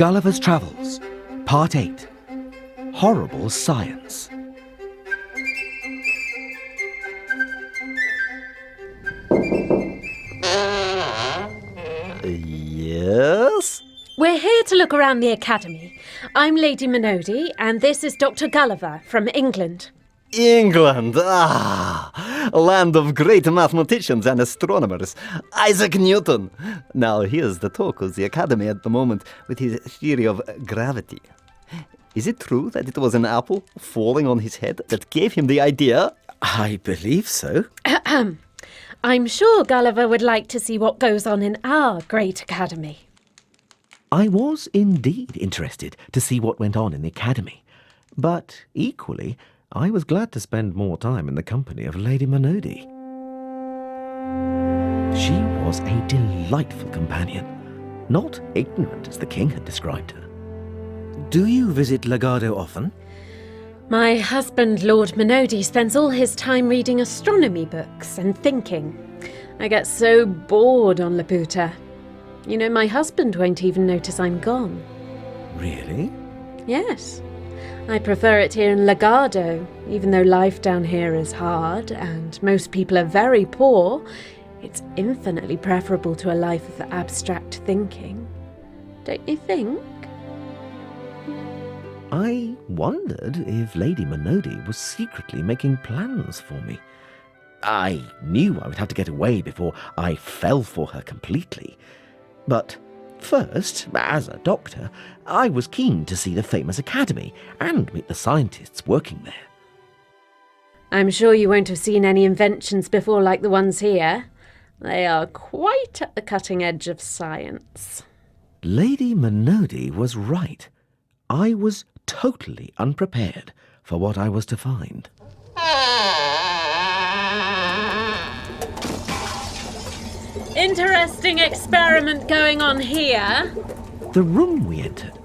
Gulliver's Travels, Part 8, Horrible Science. Yes? We're here to look around the academy. I'm Lady Minody, and this is Dr. Gulliver from England. England! A land of great mathematicians and astronomers. Isaac Newton. Now here's the talk of the academy at the moment with his theory of gravity. Is it true that it was an apple falling on his head that gave him the idea? I believe so. I'm sure Gulliver would like to see what goes on in our great academy. I was indeed interested to see what went on in the academy, but equally, I was glad to spend more time in the company of Lady Minody. She was a delightful companion, not ignorant as the king had described her. Do you visit Legado often? My husband, Lord Minody, spends all his time reading astronomy books and thinking. I get so bored on Laputa. You know, my husband won't even notice I'm gone. Really? Yes. I prefer it here in Legado. Even though life down here is hard and most people are very poor, it's infinitely preferable to a life of abstract thinking. Don't you think? I wondered if Lady Minody was secretly making plans for me. I knew I would have to get away before I fell for her completely. But first, as a doctor, I was keen to see the famous academy and meet the scientists working there. I'm sure you won't have seen any inventions before like the ones here. They are quite at the cutting edge of science. Lady Minody was right. I was totally unprepared for what I was to find. Interesting experiment going on here. The room we entered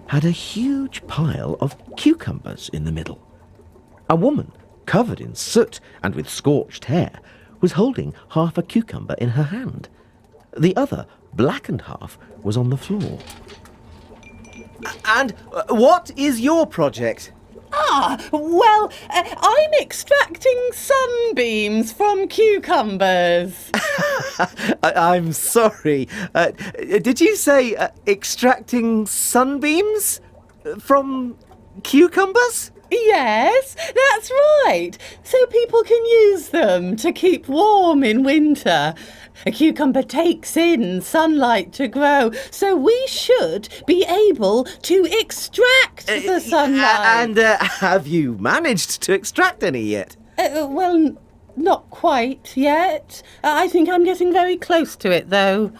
had a huge pile of cucumbers in the middle. A woman, covered in soot and with scorched hair, was holding half a cucumber in her hand. The other, blackened half, was on the floor. And what is your project? I'm extracting sunbeams from cucumbers. I'm sorry. Did you say extracting sunbeams from cucumbers? Yes, that's right. So people can use them to keep warm in winter. A cucumber takes in sunlight to grow, so we should be able to extract the sunlight. And have you managed to extract any yet? Not quite yet. I think I'm getting very close to it, though.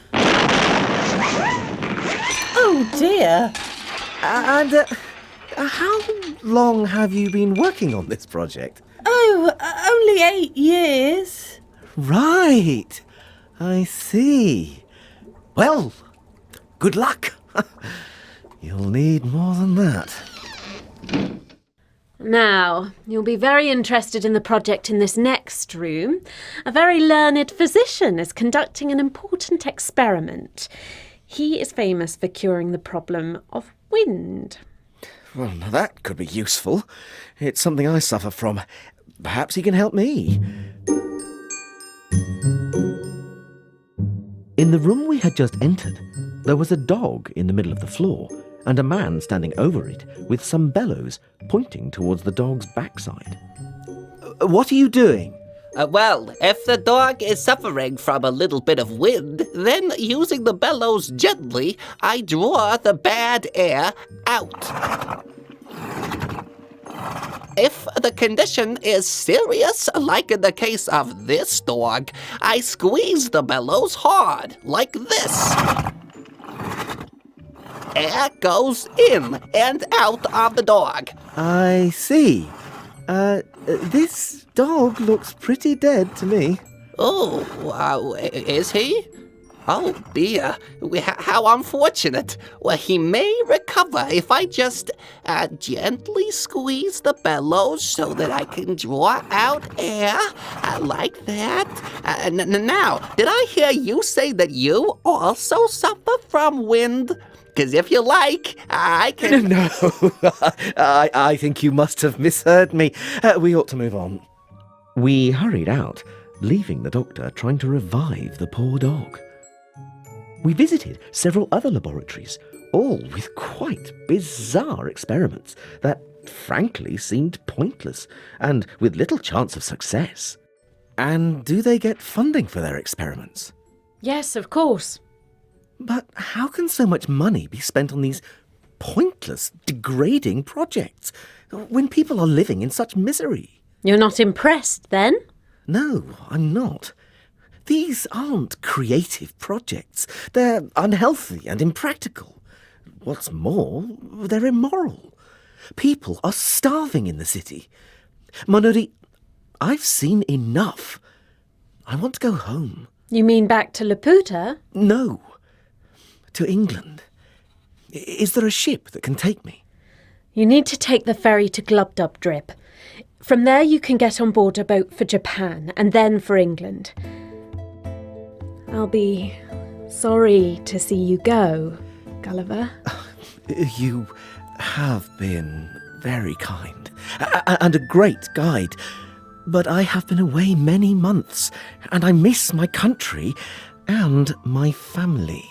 Oh, dear. And how long have you been working on this project? Only 8 years. Right. I see. Well, good luck. You'll need more than that. Now, you'll be very interested in the project in this next room. A very learned physician is conducting an important experiment. He is famous for curing the problem of wind. Well, now that could be useful. It's something I suffer from. Perhaps he can help me. In the room we had just entered, there was a dog in the middle of the floor and a man standing over it with some bellows pointing towards the dog's backside. What are you doing? Well, if the dog is suffering from a little bit of wind, then using the bellows gently, I draw the bad air out. If the condition is serious, like in the case of this dog, I squeeze the bellows hard, like this. Air goes in and out of the dog. I see. This dog looks pretty dead to me. Oh, is he? Oh dear, how unfortunate. Well, he may recover if I just gently squeeze the bellows so that I can draw out air like that. Now, did I hear you say that you also suffer from wind? Because if you like, I can... No, I think you must have misheard me. We ought to move on. We hurried out, leaving the doctor trying to revive the poor dog. We visited several other laboratories, all with quite bizarre experiments that frankly seemed pointless and with little chance of success. And do they get funding for their experiments? Yes, of course. But how can so much money be spent on these pointless, degrading projects when people are living in such misery? You're not impressed, then? No, I'm not. These aren't creative projects. They're unhealthy and impractical. What's more, they're immoral. People are starving in the city. Monori, I've seen enough. I want to go home. You mean back to Laputa? No, to England. Is there a ship that can take me? You need to take the ferry to Glubbdubdrib. From there you can get on board a boat for Japan and then for England. I'll be sorry to see you go, Gulliver. You have been very kind and a great guide, but I have been away many months and I miss my country and my family.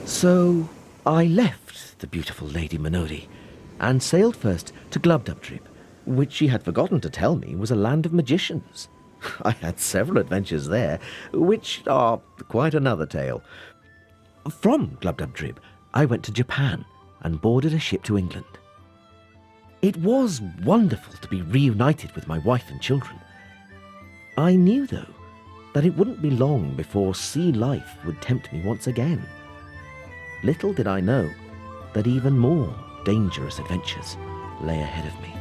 So I left the beautiful Lady Minori and sailed first to Glubbdubdrib, which she had forgotten to tell me was a land of magicians. I had several adventures there, which are quite another tale. From Glubbdubdrib, I went to Japan and boarded a ship to England. It was wonderful to be reunited with my wife and children. I knew, though, that it wouldn't be long before sea life would tempt me once again. Little did I know that even more dangerous adventures lay ahead of me.